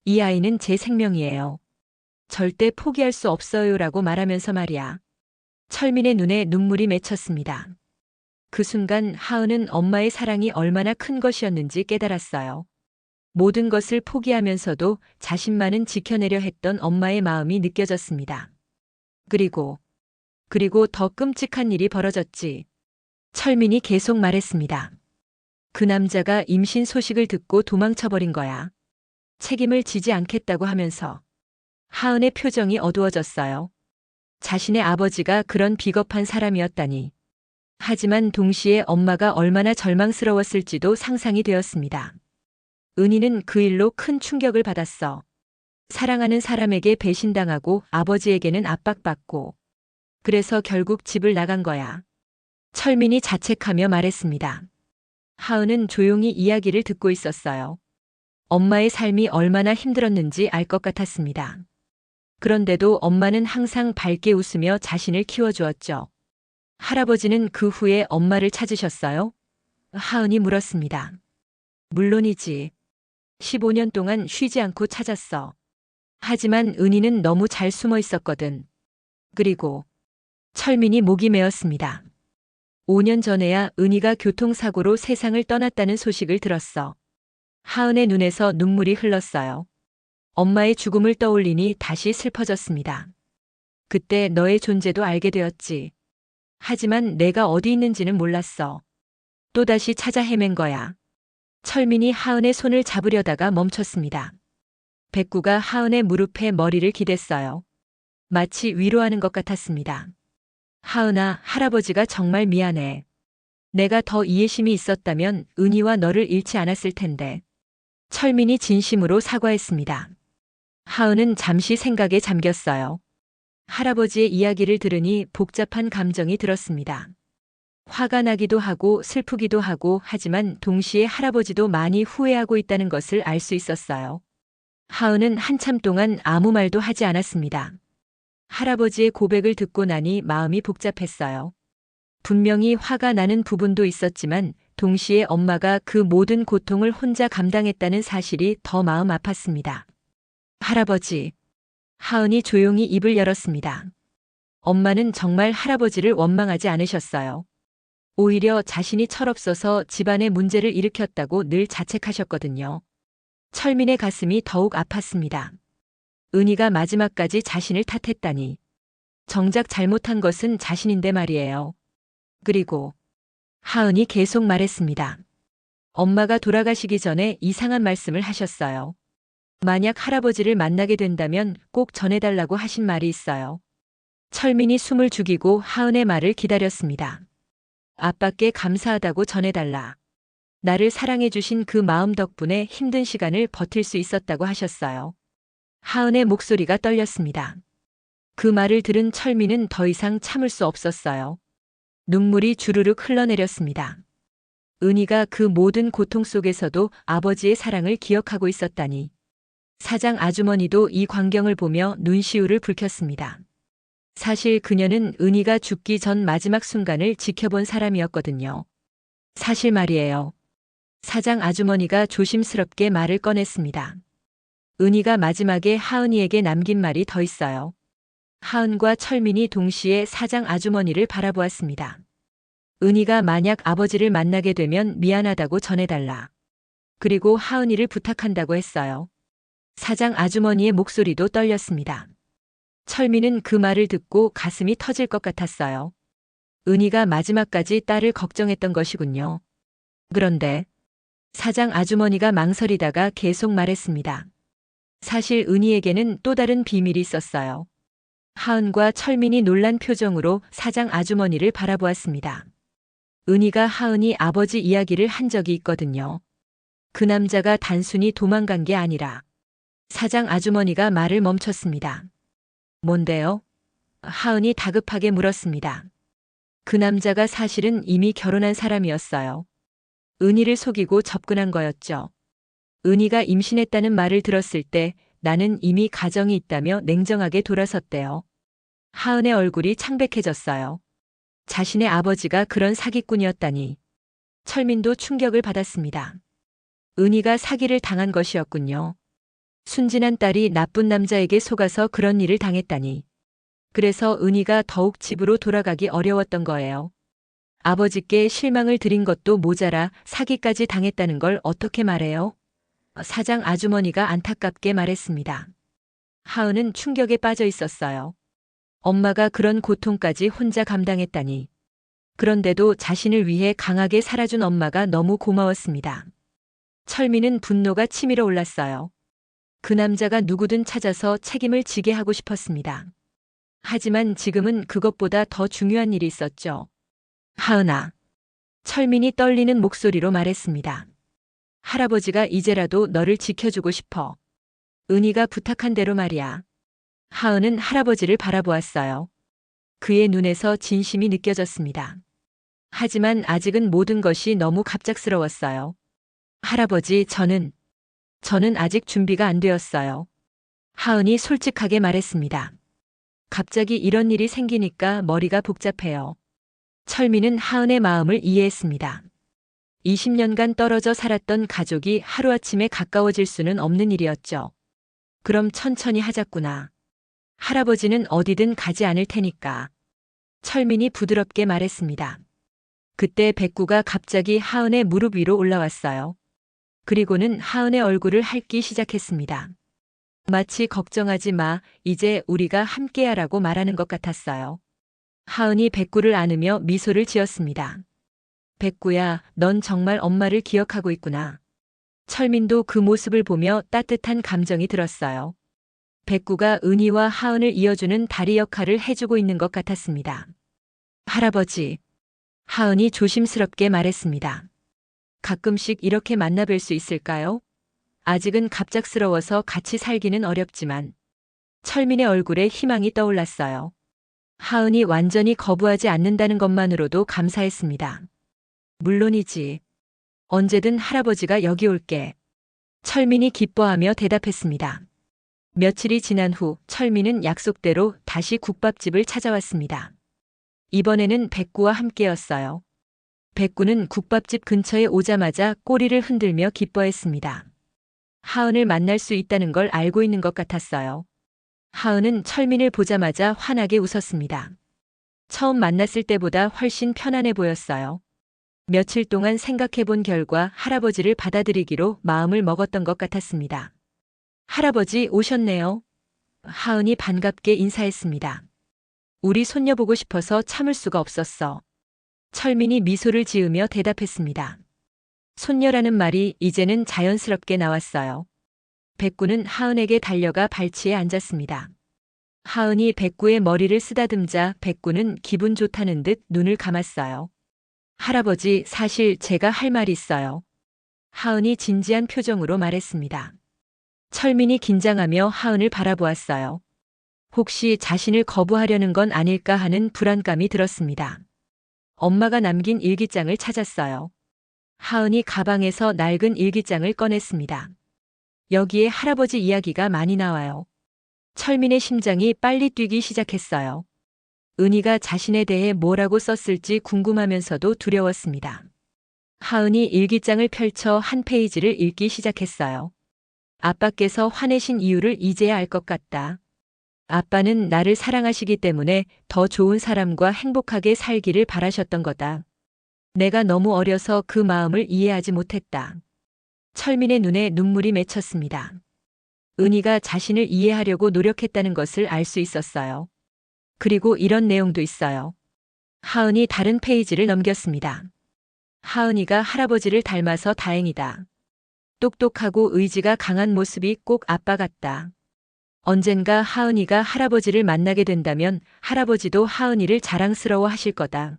이 아이는 제 생명이에요. 절대 포기할 수 없어요라고 말하면서 말이야. 철민의 눈에 눈물이 맺혔습니다. 그 순간 하은은 엄마의 사랑이 얼마나 큰 것이었는지 깨달았어요. 모든 것을 포기하면서도 자신만은 지켜내려 했던 엄마의 마음이 느껴졌습니다. 그리고 더 끔찍한 일이 벌어졌지. 철민이 계속 말했습니다. 그 남자가 임신 소식을 듣고 도망쳐버린 거야. 책임을 지지 않겠다고 하면서. 하은의 표정이 어두워졌어요. 자신의 아버지가 그런 비겁한 사람이었다니. 하지만 동시에 엄마가 얼마나 절망스러웠을지도 상상이 되었습니다. 은희는 그 일로 큰 충격을 받았어. 사랑하는 사람에게 배신당하고 아버지에게는 압박받고. 그래서 결국 집을 나간 거야. 철민이 자책하며 말했습니다. 하은은 조용히 이야기를 듣고 있었어요. 엄마의 삶이 얼마나 힘들었는지 알 것 같았습니다. 그런데도 엄마는 항상 밝게 웃으며 자신을 키워주었죠. 할아버지는 그 후에 엄마를 찾으셨어요? 하은이 물었습니다. 물론이지. 15년 동안 쉬지 않고 찾았어. 하지만 은희는 너무 잘 숨어 있었거든. 그리고 철민이 목이 메었습니다. 5년 전에야 은희가 교통사고로 세상을 떠났다는 소식을 들었어. 하은의 눈에서 눈물이 흘렀어요. 엄마의 죽음을 떠올리니 다시 슬퍼졌습니다. 그때 너의 존재도 알게 되었지. 하지만 내가 어디 있는지는 몰랐어. 또다시 찾아 헤맨 거야. 철민이 하은의 손을 잡으려다가 멈췄습니다. 백구가 하은의 무릎에 머리를 기댔어요. 마치 위로하는 것 같았습니다. 하은아, 할아버지가 정말 미안해. 내가 더 이해심이 있었다면 은희와 너를 잃지 않았을 텐데. 철민이 진심으로 사과했습니다. 하은은 잠시 생각에 잠겼어요. 할아버지의 이야기를 들으니 복잡한 감정이 들었습니다. 화가 나기도 하고 슬프기도 하고 하지만 동시에 할아버지도 많이 후회하고 있다는 것을 알 수 있었어요. 하은은 한참 동안 아무 말도 하지 않았습니다. 할아버지의 고백을 듣고 나니 마음이 복잡했어요. 분명히 화가 나는 부분도 있었지만 동시에 엄마가 그 모든 고통을 혼자 감당했다는 사실이 더 마음 아팠습니다. 할아버지. 하은이 조용히 입을 열었습니다. 엄마는 정말 할아버지를 원망하지 않으셨어요. 오히려 자신이 철없어서 집안의 문제를 일으켰다고 늘 자책하셨거든요. 철민의 가슴이 더욱 아팠습니다. 은희가 마지막까지 자신을 탓했다니. 정작 잘못한 것은 자신인데 말이에요. 그리고 하은이 계속 말했습니다. 엄마가 돌아가시기 전에 이상한 말씀을 하셨어요. 만약 할아버지를 만나게 된다면 꼭 전해달라고 하신 말이 있어요. 철민이 숨을 죽이고 하은의 말을 기다렸습니다. 아빠께 감사하다고 전해달라. 나를 사랑해주신 그 마음 덕분에 힘든 시간을 버틸 수 있었다고 하셨어요. 하은의 목소리가 떨렸습니다. 그 말을 들은 철민은 더 이상 참을 수 없었어요. 눈물이 주르륵 흘러내렸습니다. 은희가 그 모든 고통 속에서도 아버지의 사랑을 기억하고 있었다니. 사장 아주머니도 이 광경을 보며 눈시울을 붉혔습니다. 사실 그녀는 은희가 죽기 전 마지막 순간을 지켜본 사람이었거든요. 사실 말이에요. 사장 아주머니가 조심스럽게 말을 꺼냈습니다. 은희가 마지막에 하은이에게 남긴 말이 더 있어요. 하은과 철민이 동시에 사장 아주머니를 바라보았습니다. 은희가 만약 아버지를 만나게 되면 미안하다고 전해달라. 그리고 하은이를 부탁한다고 했어요. 사장 아주머니의 목소리도 떨렸습니다. 철민은 그 말을 듣고 가슴이 터질 것 같았어요. 은희가 마지막까지 딸을 걱정했던 것이군요. 그런데 사장 아주머니가 망설이다가 계속 말했습니다. 사실 은희에게는 또 다른 비밀이 있었어요. 하은과 철민이 놀란 표정으로 사장 아주머니를 바라보았습니다. 은희가 하은이 아버지 이야기를 한 적이 있거든요. 그 남자가 단순히 도망간 게 아니라. 사장 아주머니가 말을 멈췄습니다. 뭔데요? 하은이 다급하게 물었습니다. 그 남자가 사실은 이미 결혼한 사람이었어요. 은희를 속이고 접근한 거였죠. 은희가 임신했다는 말을 들었을 때 나는 이미 가정이 있다며 냉정하게 돌아섰대요. 하은의 얼굴이 창백해졌어요. 자신의 아버지가 그런 사기꾼이었다니. 철민도 충격을 받았습니다. 은희가 사기를 당한 것이었군요. 순진한 딸이 나쁜 남자에게 속아서 그런 일을 당했다니. 그래서 은희가 더욱 집으로 돌아가기 어려웠던 거예요. 아버지께 실망을 드린 것도 모자라 사기까지 당했다는 걸 어떻게 말해요? 사장 아주머니가 안타깝게 말했습니다. 하은은 충격에 빠져 있었어요. 엄마가 그런 고통까지 혼자 감당했다니. 그런데도 자신을 위해 강하게 살아준 엄마가 너무 고마웠습니다. 철민은 분노가 치밀어 올랐어요. 그 남자가 누구든 찾아서 책임을 지게 하고 싶었습니다. 하지만 지금은 그것보다 더 중요한 일이 있었죠. 하은아. 철민이 떨리는 목소리로 말했습니다. 할아버지가 이제라도 너를 지켜주고 싶어. 은희가 부탁한 대로 말이야. 하은은 할아버지를 바라보았어요. 그의 눈에서 진심이 느껴졌습니다. 하지만 아직은 모든 것이 너무 갑작스러웠어요. 할아버지, 저는 아직 준비가 안 되었어요. 하은이 솔직하게 말했습니다. 갑자기 이런 일이 생기니까 머리가 복잡해요. 철민은 하은의 마음을 이해했습니다. 20년간 떨어져 살았던 가족이 하루아침에 가까워질 수는 없는 일이었죠. 그럼 천천히 하자꾸나. 할아버지는 어디든 가지 않을 테니까. 철민이 부드럽게 말했습니다. 그때 백구가 갑자기 하은의 무릎 위로 올라왔어요. 그리고는 하은의 얼굴을 핥기 시작했습니다. 마치 걱정하지 마, 이제 우리가 함께하라고 말하는 것 같았어요. 하은이 백구를 안으며 미소를 지었습니다. 백구야, 넌 정말 엄마를 기억하고 있구나. 철민도 그 모습을 보며 따뜻한 감정이 들었어요. 백구가 은희와 하은을 이어주는 다리 역할을 해주고 있는 것 같았습니다. 할아버지. 하은이 조심스럽게 말했습니다. 가끔씩 이렇게 만나뵐 수 있을까요? 아직은 갑작스러워서 같이 살기는 어렵지만. 철민의 얼굴에 희망이 떠올랐어요. 하은이 완전히 거부하지 않는다는 것만으로도 감사했습니다. 물론이지. 언제든 할아버지가 여기 올게. 철민이 기뻐하며 대답했습니다. 며칠이 지난 후 철민은 약속대로 다시 국밥집을 찾아왔습니다. 이번에는 백구와 함께였어요. 백구는 국밥집 근처에 오자마자 꼬리를 흔들며 기뻐했습니다. 하은을 만날 수 있다는 걸 알고 있는 것 같았어요. 하은은 철민을 보자마자 환하게 웃었습니다. 처음 만났을 때보다 훨씬 편안해 보였어요. 며칠 동안 생각해 본 결과 할아버지를 받아들이기로 마음을 먹었던 것 같았습니다. 할아버지 오셨네요. 하은이 반갑게 인사했습니다. 우리 손녀 보고 싶어서 참을 수가 없었어. 철민이 미소를 지으며 대답했습니다. 손녀라는 말이 이제는 자연스럽게 나왔어요. 백구는 하은에게 달려가 발치에 앉았습니다. 하은이 백구의 머리를 쓰다듬자 백구는 기분 좋다는 듯 눈을 감았어요. 할아버지, 사실 제가 할 말이 있어요. 하은이 진지한 표정으로 말했습니다. 철민이 긴장하며 하은을 바라보았어요. 혹시 자신을 거부하려는 건 아닐까 하는 불안감이 들었습니다. 엄마가 남긴 일기장을 찾았어요. 하은이 가방에서 낡은 일기장을 꺼냈습니다. 여기에 할아버지 이야기가 많이 나와요. 철민의 심장이 빨리 뛰기 시작했어요. 은희가 자신에 대해 뭐라고 썼을지 궁금하면서도 두려웠습니다. 하은이 일기장을 펼쳐 한 페이지를 읽기 시작했어요. 아빠께서 화내신 이유를 이제야 알 것 같다. 아빠는 나를 사랑하시기 때문에 더 좋은 사람과 행복하게 살기를 바라셨던 거다. 내가 너무 어려서 그 마음을 이해하지 못했다. 철민의 눈에 눈물이 맺혔습니다. 은희가 자신을 이해하려고 노력했다는 것을 알 수 있었어요. 그리고 이런 내용도 있어요. 하은이 다른 페이지를 넘겼습니다. 하은이가 할아버지를 닮아서 다행이다. 똑똑하고 의지가 강한 모습이 꼭 아빠 같다. 언젠가 하은이가 할아버지를 만나게 된다면 할아버지도 하은이를 자랑스러워 하실 거다.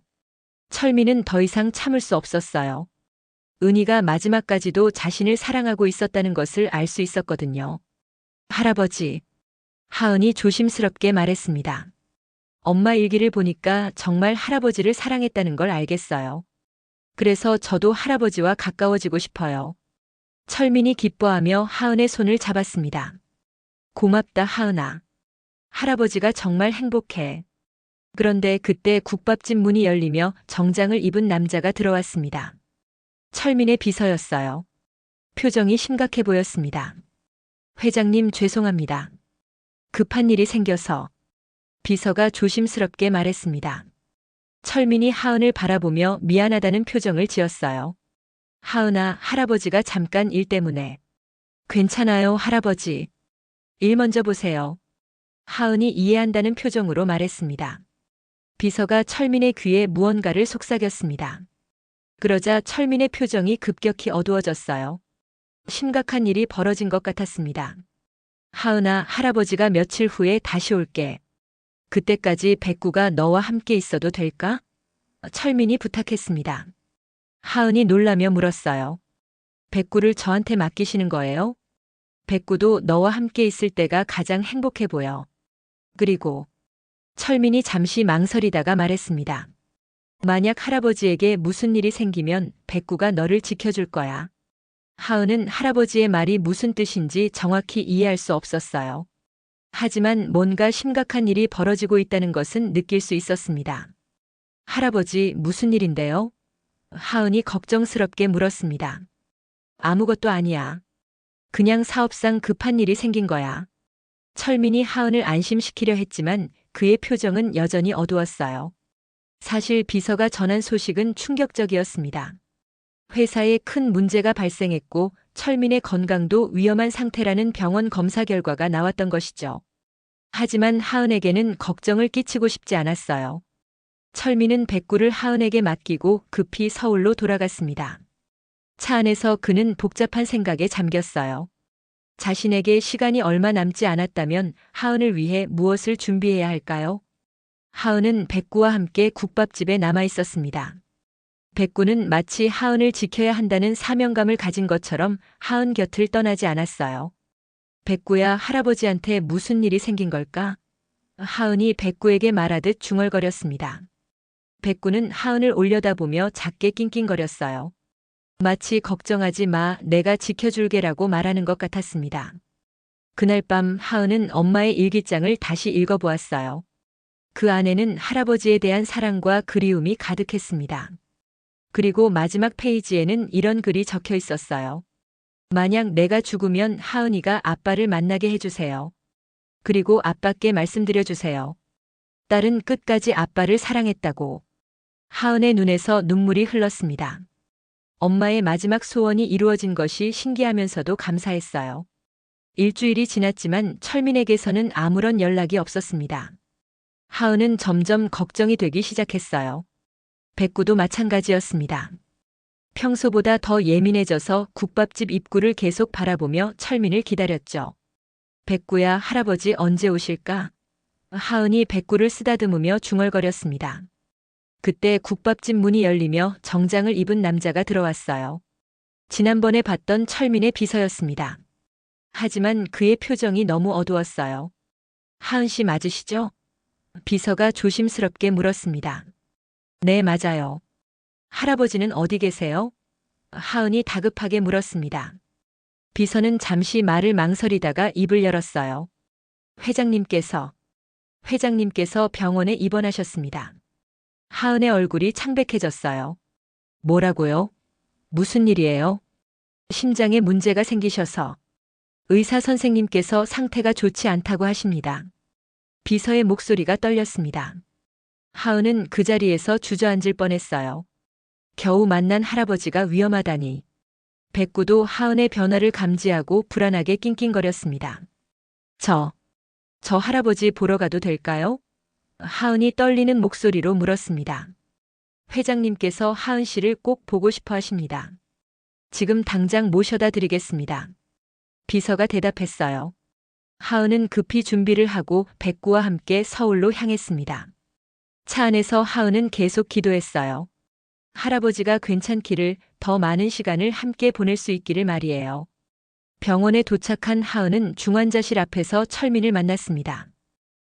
철민은 더 이상 참을 수 없었어요. 은희가 마지막까지도 자신을 사랑하고 있었다는 것을 알 수 있었거든요. 할아버지. 하은이 조심스럽게 말했습니다. 엄마 일기를 보니까 정말 할아버지를 사랑했다는 걸 알겠어요. 그래서 저도 할아버지와 가까워지고 싶어요. 철민이 기뻐하며 하은의 손을 잡았습니다. 고맙다, 하은아. 할아버지가 정말 행복해. 그런데 그때 국밥집 문이 열리며 정장을 입은 남자가 들어왔습니다. 철민의 비서였어요. 표정이 심각해 보였습니다. 회장님, 죄송합니다. 급한 일이 생겨서. 비서가 조심스럽게 말했습니다. 철민이 하은을 바라보며 미안하다는 표정을 지었어요. 하은아, 할아버지가 잠깐 일 때문에. 괜찮아요, 할아버지. 일 먼저 보세요. 하은이 이해한다는 표정으로 말했습니다. 비서가 철민의 귀에 무언가를 속삭였습니다. 그러자 철민의 표정이 급격히 어두워졌어요. 심각한 일이 벌어진 것 같았습니다. 하은아, 할아버지가 며칠 후에 다시 올게. 그때까지 백구가 너와 함께 있어도 될까? 철민이 부탁했습니다. 하은이 놀라며 물었어요. 백구를 저한테 맡기시는 거예요? 백구도 너와 함께 있을 때가 가장 행복해 보여. 그리고 철민이 잠시 망설이다가 말했습니다. 만약 할아버지에게 무슨 일이 생기면 백구가 너를 지켜줄 거야. 하은은 할아버지의 말이 무슨 뜻인지 정확히 이해할 수 없었어요. 하지만 뭔가 심각한 일이 벌어지고 있다는 것은 느낄 수 있었습니다. 할아버지, 무슨 일인데요? 하은이 걱정스럽게 물었습니다. 아무것도 아니야. 그냥 사업상 급한 일이 생긴 거야. 철민이 하은을 안심시키려 했지만 그의 표정은 여전히 어두웠어요. 사실 비서가 전한 소식은 충격적이었습니다. 회사에 큰 문제가 발생했고 철민의 건강도 위험한 상태라는 병원 검사 결과가 나왔던 것이죠. 하지만 하은에게는 걱정을 끼치고 싶지 않았어요. 철민은 백구를 하은에게 맡기고 급히 서울로 돌아갔습니다. 차 안에서 그는 복잡한 생각에 잠겼어요. 자신에게 시간이 얼마 남지 않았다면 하은을 위해 무엇을 준비해야 할까요? 하은은 백구와 함께 국밥집에 남아 있었습니다. 백구는 마치 하은을 지켜야 한다는 사명감을 가진 것처럼 하은 곁을 떠나지 않았어요. 백구야, 할아버지한테 무슨 일이 생긴 걸까? 하은이 백구에게 말하듯 중얼거렸습니다. 백구는 하은을 올려다보며 작게 낑낑거렸어요. 마치 걱정하지 마, 내가 지켜줄게라고 말하는 것 같았습니다. 그날 밤 하은은 엄마의 일기장을 다시 읽어보았어요. 그 안에는 할아버지에 대한 사랑과 그리움이 가득했습니다. 그리고 마지막 페이지에는 이런 글이 적혀 있었어요. 만약 내가 죽으면 하은이가 아빠를 만나게 해주세요. 그리고 아빠께 말씀드려주세요. 딸은 끝까지 아빠를 사랑했다고. 하은의 눈에서 눈물이 흘렀습니다. 엄마의 마지막 소원이 이루어진 것이 신기하면서도 감사했어요. 일주일이 지났지만 철민에게서는 아무런 연락이 없었습니다. 하은은 점점 걱정이 되기 시작했어요. 백구도 마찬가지였습니다. 평소보다 더 예민해져서 국밥집 입구를 계속 바라보며 철민을 기다렸죠. 백구야, 할아버지 언제 오실까? 하은이 백구를 쓰다듬으며 중얼거렸습니다. 그때 국밥집 문이 열리며 정장을 입은 남자가 들어왔어요. 지난번에 봤던 철민의 비서였습니다. 하지만 그의 표정이 너무 어두웠어요. 하은 씨 맞으시죠? 비서가 조심스럽게 물었습니다. 네, 맞아요. 할아버지는 어디 계세요? 하은이 다급하게 물었습니다. 비서는 잠시 말을 망설이다가 입을 열었어요. 회장님께서 병원에 입원하셨습니다. 하은의 얼굴이 창백해졌어요. 뭐라고요? 무슨 일이에요? 심장에 문제가 생기셔서. 의사 선생님께서 상태가 좋지 않다고 하십니다. 비서의 목소리가 떨렸습니다. 하은은 그 자리에서 주저앉을 뻔했어요. 겨우 만난 할아버지가 위험하다니. 백구도 하은의 변화를 감지하고 불안하게 낑낑거렸습니다. 저 할아버지 보러 가도 될까요? 하은이 떨리는 목소리로 물었습니다. 회장님께서 하은 씨를 꼭 보고 싶어 하십니다. 지금 당장 모셔다 드리겠습니다. 비서가 대답했어요. 하은은 급히 준비를 하고 백구와 함께 서울로 향했습니다. 차 안에서 하은은 계속 기도했어요. 할아버지가 괜찮기를, 더 많은 시간을 함께 보낼 수 있기를 말이에요. 병원에 도착한 하은은 중환자실 앞에서 철민을 만났습니다.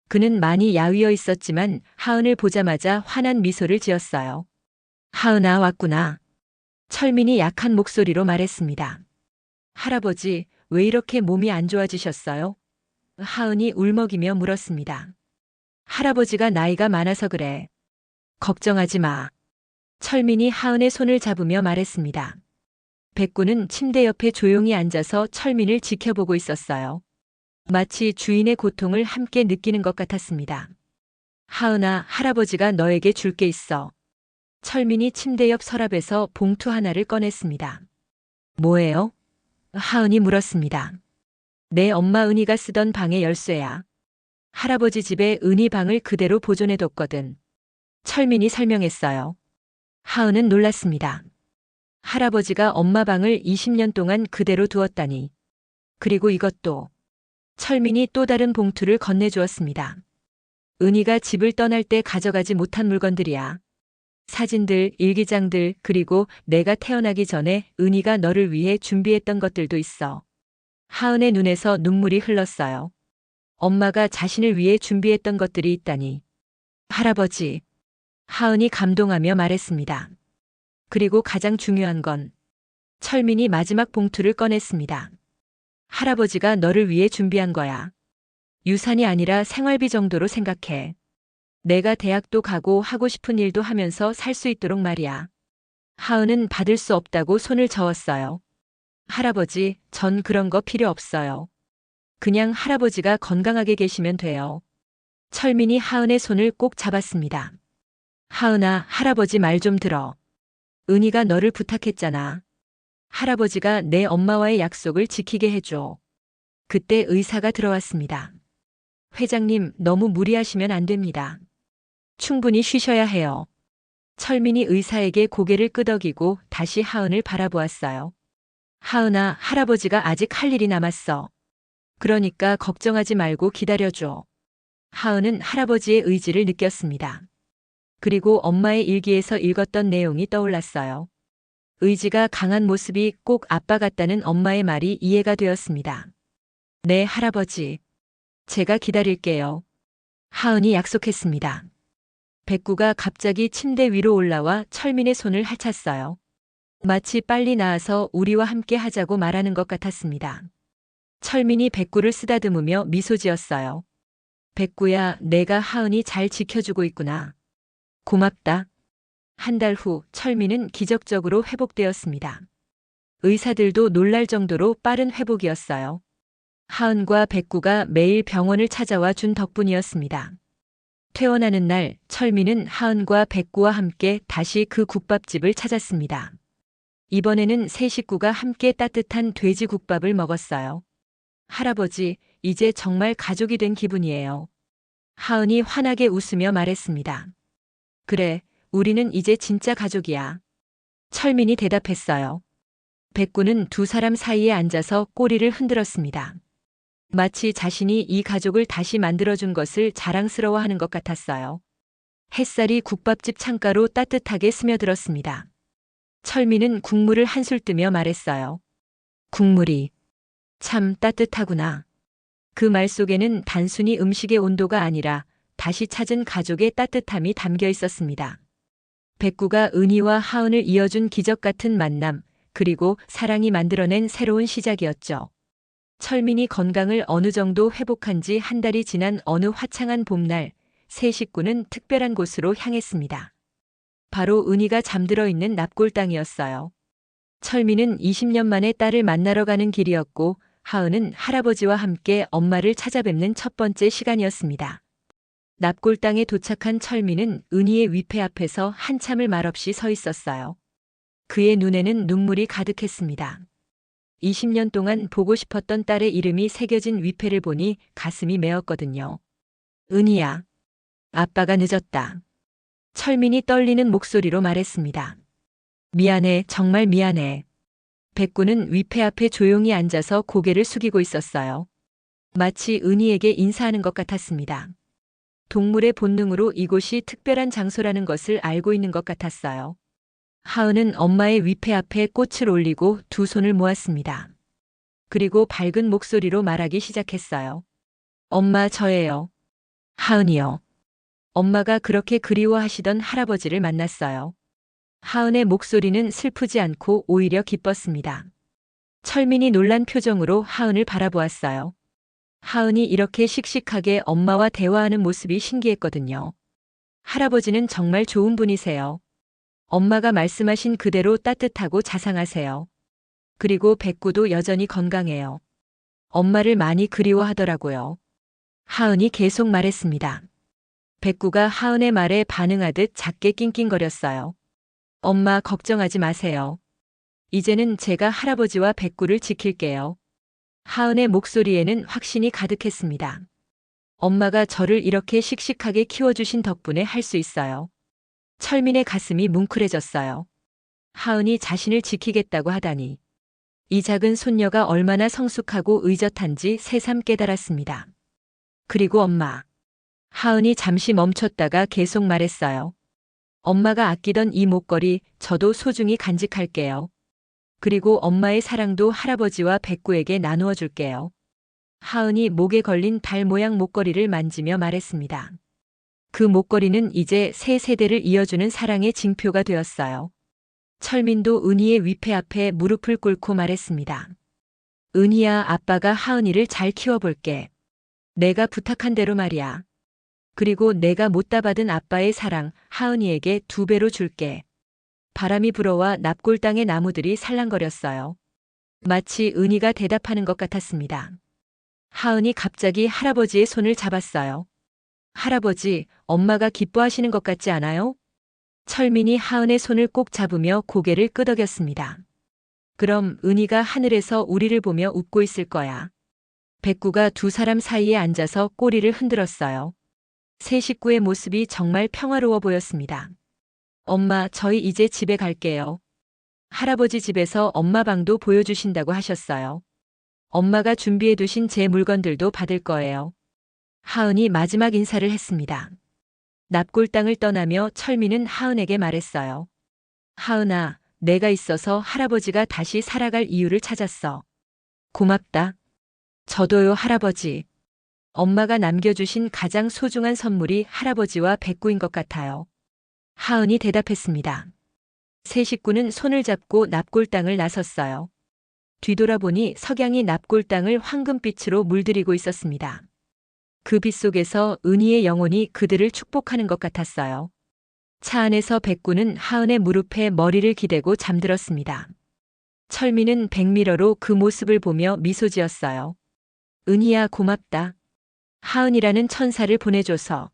그는 많이 야위어 있었지만 하은을 보자마자 환한 미소를 지었어요. 하은아, 왔구나. 철민이 약한 목소리로 말했습니다. 할아버지, 왜 이렇게 몸이 안 좋아지셨어요? 하은이 울먹이며 물었습니다. 할아버지가 나이가 많아서 그래. 걱정하지 마. 철민이 하은의 손을 잡으며 말했습니다. 백구는 침대 옆에 조용히 앉아서 철민을 지켜보고 있었어요. 마치 주인의 고통을 함께 느끼는 것 같았습니다. 하은아, 할아버지가 너에게 줄 게 있어. 철민이 침대 옆 서랍에서 봉투 하나를 꺼냈습니다. 뭐예요? 하은이 물었습니다. 내 엄마 은희가 쓰던 방의 열쇠야. 할아버지 집에 은희 방을 그대로 보존해뒀거든. 철민이 설명했어요. 하은은 놀랐습니다. 할아버지가 엄마 방을 20년 동안 그대로 두었다니. 그리고 이것도. 철민이 또 다른 봉투를 건네주었습니다. 은희가 집을 떠날 때 가져가지 못한 물건들이야. 사진들, 일기장들, 그리고 내가 태어나기 전에 은희가 너를 위해 준비했던 것들도 있어. 하은의 눈에서 눈물이 흘렀어요. 엄마가 자신을 위해 준비했던 것들이 있다니. 할아버지. 하은이 감동하며 말했습니다. 그리고 가장 중요한 건. 철민이 마지막 봉투를 꺼냈습니다. 할아버지가 너를 위해 준비한 거야. 유산이 아니라 생활비 정도로 생각해. 내가 대학도 가고 하고 싶은 일도 하면서 살 수 있도록 말이야. 하은은 받을 수 없다고 손을 저었어요. 할아버지, 전 그런 거 필요 없어요. 그냥 할아버지가 건강하게 계시면 돼요. 철민이 하은의 손을 꼭 잡았습니다. 하은아, 할아버지 말 좀 들어. 은희가 너를 부탁했잖아. 할아버지가 내 엄마와의 약속을 지키게 해줘. 그때 의사가 들어왔습니다. 회장님, 너무 무리하시면 안 됩니다. 충분히 쉬셔야 해요. 철민이 의사에게 고개를 끄덕이고 다시 하은을 바라보았어요. 하은아, 할아버지가 아직 할 일이 남았어. 그러니까 걱정하지 말고 기다려줘. 하은은 할아버지의 의지를 느꼈습니다. 그리고 엄마의 일기에서 읽었던 내용이 떠올랐어요. 의지가 강한 모습이 꼭 아빠 같다는 엄마의 말이 이해가 되었습니다. 네, 할아버지. 제가 기다릴게요. 하은이 약속했습니다. 백구가 갑자기 침대 위로 올라와 철민의 손을 핥았어요. 마치 빨리 나아서 우리와 함께 하자고 말하는 것 같았습니다. 철민이 백구를 쓰다듬으며 미소 지었어요. 백구야, 내가 하은이 잘 지켜주고 있구나. 고맙다. 한 달 후 철민은 기적적으로 회복되었습니다. 의사들도 놀랄 정도로 빠른 회복이었어요. 하은과 백구가 매일 병원을 찾아와 준 덕분이었습니다. 퇴원하는 날 철민은 하은과 백구와 함께 다시 그 국밥집을 찾았습니다. 이번에는 세 식구가 함께 따뜻한 돼지국밥을 먹었어요. 할아버지, 이제 정말 가족이 된 기분이에요. 하은이 환하게 웃으며 말했습니다. 그래, 우리는 이제 진짜 가족이야. 철민이 대답했어요. 백구는 두 사람 사이에 앉아서 꼬리를 흔들었습니다. 마치 자신이 이 가족을 다시 만들어준 것을 자랑스러워하는 것 같았어요. 햇살이 국밥집 창가로 따뜻하게 스며들었습니다. 철민은 국물을 한술 뜨며 말했어요. 국물이 참 따뜻하구나. 그 말 속에는 단순히 음식의 온도가 아니라 다시 찾은 가족의 따뜻함이 담겨 있었습니다. 백구가 은희와 하은을 이어준 기적 같은 만남, 그리고 사랑이 만들어낸 새로운 시작이었죠. 철민이 건강을 어느 정도 회복한 지 한 달이 지난 어느 화창한 봄날, 세 식구는 특별한 곳으로 향했습니다. 바로 은희가 잠들어 있는 납골당이었어요. 철민은 20년 만에 딸을 만나러 가는 길이었고, 하은은 할아버지와 함께 엄마를 찾아뵙는 첫 번째 시간이었습니다. 납골당에 도착한 철민은 은희의 위패 앞에서 한참을 말없이 서 있었어요. 그의 눈에는 눈물이 가득했습니다. 20년 동안 보고 싶었던 딸의 이름이 새겨진 위패를 보니 가슴이 메었거든요. 은희야, 아빠가 늦었다. 철민이 떨리는 목소리로 말했습니다. 미안해, 정말 미안해. 백구는 위패 앞에 조용히 앉아서 고개를 숙이고 있었어요. 마치 은희에게 인사하는 것 같았습니다. 동물의 본능으로 이곳이 특별한 장소라는 것을 알고 있는 것 같았어요. 하은은 엄마의 위패 앞에 꽃을 올리고 두 손을 모았습니다. 그리고 밝은 목소리로 말하기 시작했어요. 엄마, 저예요. 하은이요. 엄마가 그렇게 그리워하시던 할아버지를 만났어요. 하은의 목소리는 슬프지 않고 오히려 기뻤습니다. 철민이 놀란 표정으로 하은을 바라보았어요. 하은이 이렇게 씩씩하게 엄마와 대화하는 모습이 신기했거든요. 할아버지는 정말 좋은 분이세요. 엄마가 말씀하신 그대로 따뜻하고 자상하세요. 그리고 백구도 여전히 건강해요. 엄마를 많이 그리워하더라고요. 하은이 계속 말했습니다. 백구가 하은의 말에 반응하듯 작게 낑낑거렸어요. 엄마, 걱정하지 마세요. 이제는 제가 할아버지와 백구를 지킬게요. 하은의 목소리에는 확신이 가득했습니다. 엄마가 저를 이렇게 씩씩하게 키워주신 덕분에 할 수 있어요. 철민의 가슴이 뭉클해졌어요. 하은이 자신을 지키겠다고 하다니. 이 작은 손녀가 얼마나 성숙하고 의젓한지 새삼 깨달았습니다. 그리고 엄마. 하은이 잠시 멈췄다가 계속 말했어요. 엄마가 아끼던 이 목걸이 저도 소중히 간직할게요. 그리고 엄마의 사랑도 할아버지와 백구에게 나누어 줄게요. 하은이 목에 걸린 달 모양 목걸이를 만지며 말했습니다. 그 목걸이는 이제 세 세대를 이어주는 사랑의 징표가 되었어요. 철민도 은희의 위패 앞에 무릎을 꿇고 말했습니다. 은희야, 아빠가 하은이를 잘 키워볼게. 내가 부탁한 대로 말이야. 그리고 내가 못다 받은 아빠의 사랑 하은이에게 2배로 줄게. 바람이 불어와 납골당의 나무들이 살랑거렸어요. 마치 은희가 대답하는 것 같았습니다. 하은이 갑자기 할아버지의 손을 잡았어요. 할아버지, 엄마가 기뻐하시는 것 같지 않아요? 철민이 하은의 손을 꼭 잡으며 고개를 끄덕였습니다. 그럼 은희가 하늘에서 우리를 보며 웃고 있을 거야. 백구가 두 사람 사이에 앉아서 꼬리를 흔들었어요. 세 식구의 모습이 정말 평화로워 보였습니다. 엄마, 저희 이제 집에 갈게요. 할아버지 집에서 엄마 방도 보여주신다고 하셨어요. 엄마가 준비해두신 제 물건들도 받을 거예요. 하은이 마지막 인사를 했습니다. 납골당을 떠나며 철민은 하은에게 말했어요. 하은아, 내가 있어서 할아버지가 다시 살아갈 이유를 찾았어. 고맙다. 저도요, 할아버지. 엄마가 남겨주신 가장 소중한 선물이 할아버지와 백구인 것 같아요. 하은이 대답했습니다. 세 식구는 손을 잡고 납골당을 나섰어요. 뒤돌아보니 석양이 납골당을 황금빛으로 물들이고 있었습니다. 그 빛 속에서 은희의 영혼이 그들을 축복하는 것 같았어요. 차 안에서 백구는 하은의 무릎에 머리를 기대고 잠들었습니다. 철민은 백미러로 그 모습을 보며 미소 지었어요. 은희야, 고맙다. 하은이라는 천사를 보내줘서.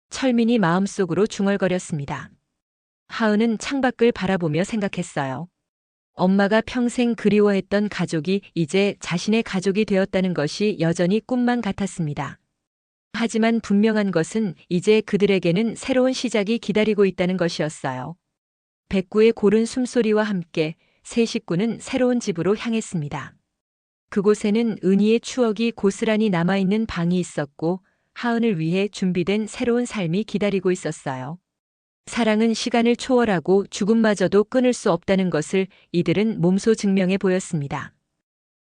철민이 마음속으로 중얼거렸습니다. 하은은 창밖을 바라보며 생각했어요. 엄마가 평생 그리워했던 가족이 이제 자신의 가족이 되었다는 것이 여전히 꿈만 같았습니다. 하지만 분명한 것은 이제 그들에게는 새로운 시작이 기다리고 있다는 것이었어요. 백구의 고른 숨소리와 함께 세 식구는 새로운 집으로 향했습니다. 그곳에는 은희의 추억이 고스란히 남아있는 방이 있었고 하은을 위해 준비된 새로운 삶이 기다리고 있었어요. 사랑은 시간을 초월하고 죽음마저도 끊을 수 없다는 것을 이들은 몸소 증명해 보였습니다.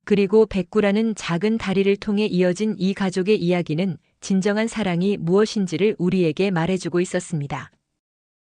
그리고 백구라는 작은 다리를 통해 이어진 이 가족의 이야기는 진정한 사랑이 무엇인지를 우리에게 말해주고 있었습니다.